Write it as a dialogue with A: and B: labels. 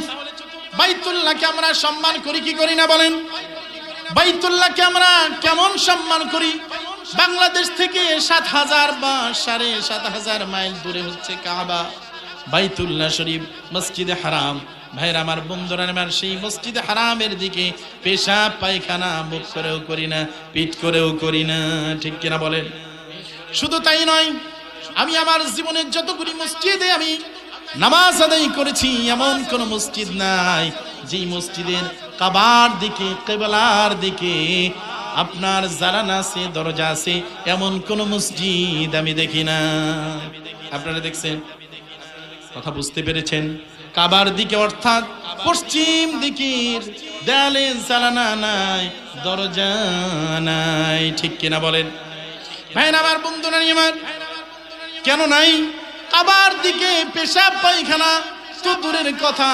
A: তাহলে বাইতুল্লাহকে আমরা সম্মান করি কি করি না বলেন? বাইতুল্লাহকে আমরা কেমন সম্মান করি? বাংলাদেশ থেকে ৭,০০০ বা ৭,৫০০ মাইল দূরে হচ্ছে কাবা, বাইতুল্লাহ শরীফ, মসজিদে হারাম। ভাইরা আমার, বন্ধুরা আমার, সেই মসজিদে হারামের দিকে পেশাব পায়খানা মুখ করেও করি না, পিঠ করেও করি না, ঠিক কিনা বলেন? শুধু তাই নয়, আমি আমার জীবনের যতগুলি মসজিদে আমি নামাজ আদায় করেছি, এমন কোন মসজিদ নাই যেই মসজিদের কাবার দিকে, কিবলার দিকে আপনার জানালা আছে, দরজা আছে, এমন কোন মসজিদ আমি দেখি না। আপনারা দেখছেন? কথা বুঝতে পেরেছেন? কাবার দিকে অর্থাৎ পশ্চিম দিকের দেয়ালে জানালা নাই, দরজা নাই, ঠিক কিনা বলেন? ভাইরা আমার, বন্ধুরা আমার, কেন নাই? কাবার দিকে পেশাব পায়খানা তো দূরের কথা,